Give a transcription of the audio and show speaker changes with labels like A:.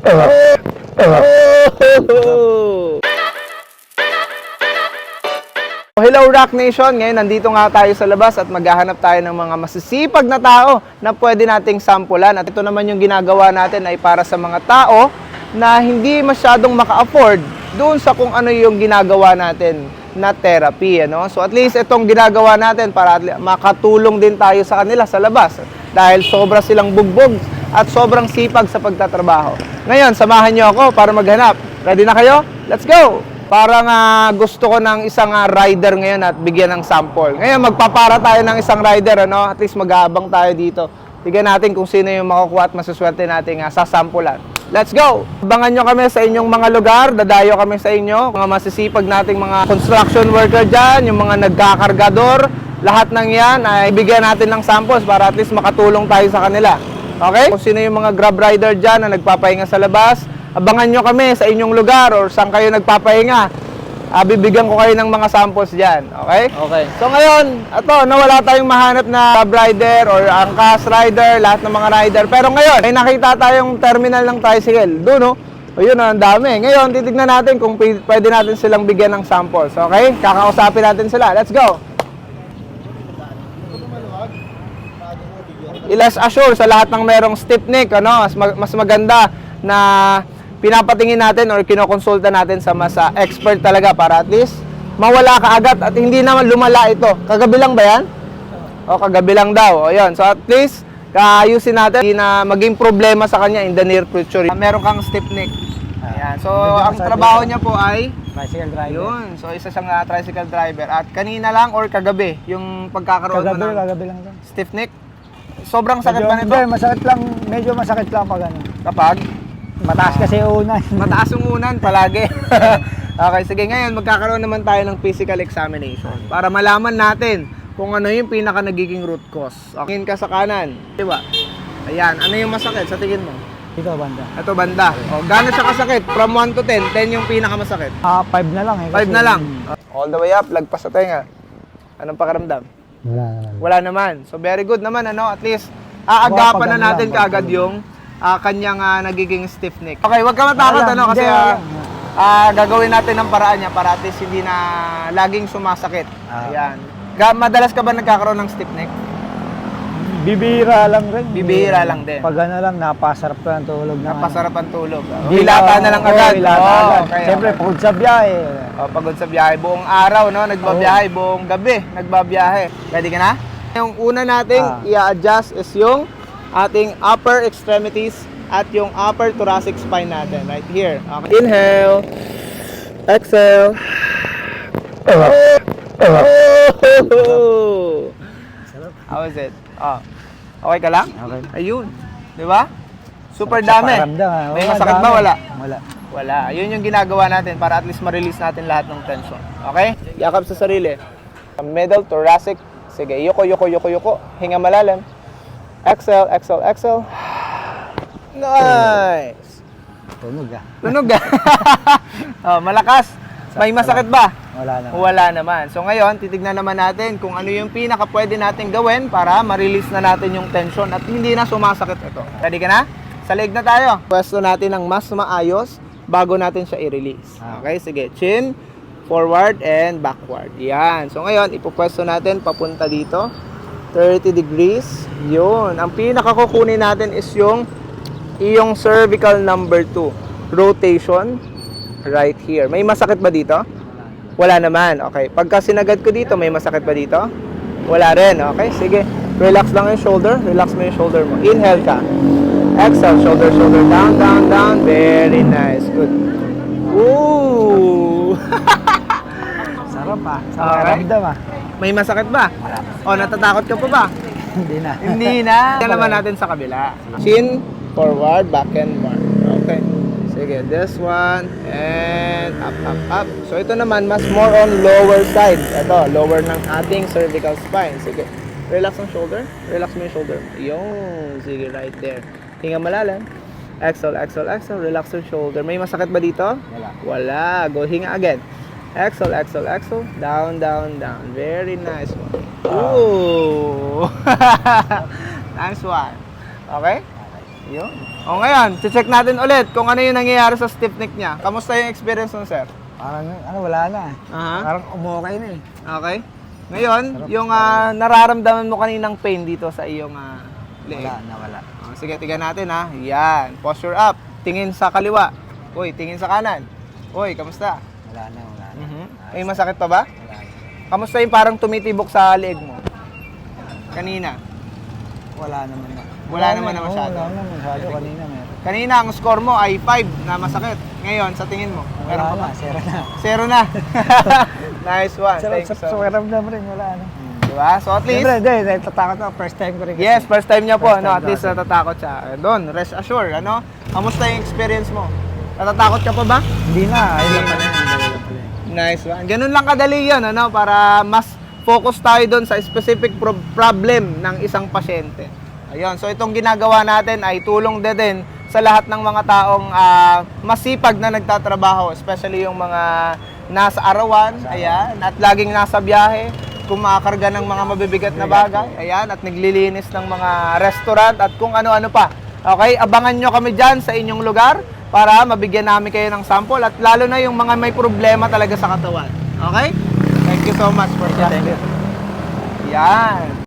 A: Hello Rock Nation! Ngayon nandito nga tayo sa labas at maghahanap tayo ng mga masisipag na tao na pwede nating sampulan. At ito naman yung ginagawa natin ay para sa mga tao na hindi masyadong maka-afford doon sa kung ano yung ginagawa natin na therapy. Ano? So at least itong ginagawa natin para makatulong din tayo sa kanila sa labas. Dahil sobra silang bugbog at sobrang sipag sa pagtatrabaho. Ngayon, samahan nyo ako para maghanap. Ready na kayo? Let's go! Parang gusto ko ng isang rider ngayon at bigyan ng sample. Ngayon, magpapara tayo ng isang rider, ano? At least mag-aabang tayo dito. Tignan natin kung sino yung makukuha at masuswerte natin sasampulan. Let's go! Abangan nyo kami sa inyong mga lugar. Dadayo kami sa inyo. Mga masisipag nating mga construction worker dyan, yung mga nagkakargador. Lahat ng yan ay bigyan natin ng samples para at least makatulong tayo sa kanila. Okay? Kung sino yung mga grab rider dyan na nagpapahinga sa labas, abangan nyo kami sa inyong lugar or saan kayo nagpapahinga. Bibigyan ko kayo ng mga samples dyan. Okay?
B: Okay.
A: So ngayon, wala tayong mahanap na grab rider or angkas rider, lahat ng mga rider. Pero ngayon, may nakita tayong terminal ng tricycle. Doon, no? O yun, ang dami. Ngayon, titignan natin kung pwede natin silang bigyan ng samples. Okay? Kakausapin natin sila. Let's go! Ilas assure sa lahat ng merong stiff neck, ano, mas maganda na pinapatingin natin or kinokonsulta natin sa mas expert talaga para at least mawala ka agad at hindi naman lumala ito. Kagabi lang ba yan? O, kagabi lang daw. O, yun. So, at least, kaayusin natin hindi na maging problema sa kanya in the near future. Meron kang stiff neck. Ayan. So, ang trabaho niya po ay
B: Tricycle driver.
A: yun. So, isa siyang tricycle driver. At kanina lang or kagabi, yung pagkakaroon mo ng
B: Kagabi lang yan.
A: stiff neck. Sobrang sakit ba nito?
B: Hindi, masakit lang. Medyo masakit lang pag ano.
A: Kapag?
B: Mataas kasi unan.
A: Mataas yung unan palagi. Okay, sige. Ngayon, magkakaroon naman tayo ng physical examination para malaman natin kung ano yung pinaka nagiging root cause. Tingin ka sa kanan. Diba? Ayan. Ano yung masakit sa tingin mo?
B: Ito, banda.
A: Ito, banda. O, gano'n siya kasakit? From 1 to 10. 10 yung pinaka masakit.
B: 5 na lang eh.
A: 5 na lang. All the way up. Lagpas sa tenga. Anong pakiramdam?
B: Wala naman.
A: Wala naman. So, very good naman, ano? At least, aagapan na natin kaagad yung kanyang nagiging stiff neck. Okay, wag ka matakot, ano? Kasi gagawin natin ang paraan niya para at least hindi na laging sumasakit. Ayan. Madalas ka ba nagkakaroon ng stiff neck?
B: Bibira lang rin.
A: Bibihira lang din.
B: Pag ano lang, napasarap ka ng tulog na.
A: Napasarap ang tulog.
B: Hindi
A: Hilata na lang agad.
B: Hilata agad.
A: Okay,
B: Siyempre,
A: okay.
B: pagod sa biyahe.
A: Pagod sa biyahe. Buong araw, no? Nagbabiyahe. Buong gabi, nagbabiyahe. Ready ka na? Yung una nating i-adjust is yung ating upper extremities at yung upper thoracic spine natin. Right here. Okay. Inhale. Exhale. How is it? Okay ka lang?
B: Okay.
A: Ayun. Di ba? Super dami. May masakit ba? Wala.
B: Wala.
A: Wala. Yun yung ginagawa natin para at least ma-release natin lahat ng tension. Okay? Yakap sa sarili. Middle, thoracic. Sige, yuko, yuko, yuko, yuko. Hinga malalim. Exhale, exhale, exhale. Nice!
B: Tunog
A: Tunog malakas. May masakit ba?
B: Wala naman.
A: Wala naman. So ngayon, titignan naman natin kung ano yung pinaka pwede natin gawin para ma-release na natin yung tension at hindi na sumasakit ito. Ready ka na? Sa leg na tayo. Pwesto natin ng mas maayos bago natin siya i-release. Okay, sige. Chin, forward, and backward. Yan. So ngayon, ipupwesto natin papunta dito. 30 degrees. Yun. Ang pinaka kukunin natin is yung iyong cervical number 2. Rotation. Right here. May masakit ba dito? Wala naman. Okay. Pagka sinagad ko dito, may masakit ba dito? Wala rin. Okay. Sige. Relax lang yung shoulder. Relax mo yung shoulder mo. Inhale ka. Exhale. Shoulder, shoulder. Down, down, down. Very nice. Good. Ooh!
B: Sarap
A: Okay.
B: Ramdam
A: May masakit ba?
B: Wala.
A: O, natatakot ka pa ba?
B: Hindi na.
A: Hindi na. Tignan naman natin sa kabila. Chin, forward, back and forward. Okay. Sige, this one, and up, up, up. So, ito naman, mas more on lower side. Ito, lower ng ating cervical spine. Sige, relax ang shoulder. Relax mo yung shoulder. Yung, sige, right there. Hinga malalim. Exhale, exhale, exhale. Relax yung shoulder. May masakit ba dito?
B: Wala.
A: Wala. Go, hinga again. Exhale, exhale, exhale. Down, down, down. Very nice one. Ooh. Nice one. Okay? Yun. O ngayon, check natin ulit kung ano yung nangyayari sa stiff neck niya. Kamusta yung experience nun, sir?
B: Parang, wala na.
A: Aha.
B: Parang umukay na eh.
A: Okay. Ngayon, yung nararamdaman mo kaninang pain dito sa iyong leg.
B: Wala.
A: O, sige, tingnan natin ha. Yan. Posture up. Tingin sa kaliwa. Uy, tingin sa kanan. Uy, kamusta?
B: Wala na.
A: May masakit pa ba?
B: Wala na.
A: Kamusta yung parang tumitibok sa leg mo? Kanina.
B: Wala naman na.
A: Wala naman na masyado.
B: Wala naman masyado. Kanina meron.
A: Kanina, ang score mo ay 5 na masakit. Ngayon, sa tingin mo, meron pa ba?
B: Zero na.
A: Zero na. Nice one. Thanks
B: Sa
A: so much.
B: pakiramdam rin, wala na.
A: Diba? So at least,
B: Siyempre, hindi. Natatakot ako. First time ko rin kasi.
A: yes, first time niya po,
B: First
A: no?
B: time
A: At least
B: natin.
A: natatakot siya. Doon, rest assured, ano? Kamusta yung experience mo? Natatakot ka pa ba?
B: Hindi na. Hindi
A: Hindi
B: pa
A: na.
B: na.
A: Nice one. Ganun lang kadali yun, ano? Para mas focus tayo doon sa specific problem ng isang pasyente. Ayun, so itong ginagawa natin ay tulong din sa lahat ng mga taong masipag na nagtatrabaho, especially yung mga nasa arawan, ayan, at laging nasa biyahe, kumakarga ng mga mabibigat na bagay, ayan, at naglilinis ng mga restaurant at kung ano-ano pa. Okay, abangan nyo kami dyan sa inyong lugar para mabigyan namin kayo ng sample at lalo na yung mga may problema talaga sa katawan. Okay? Thank you so much for that.
B: Thank you.
A: Yan.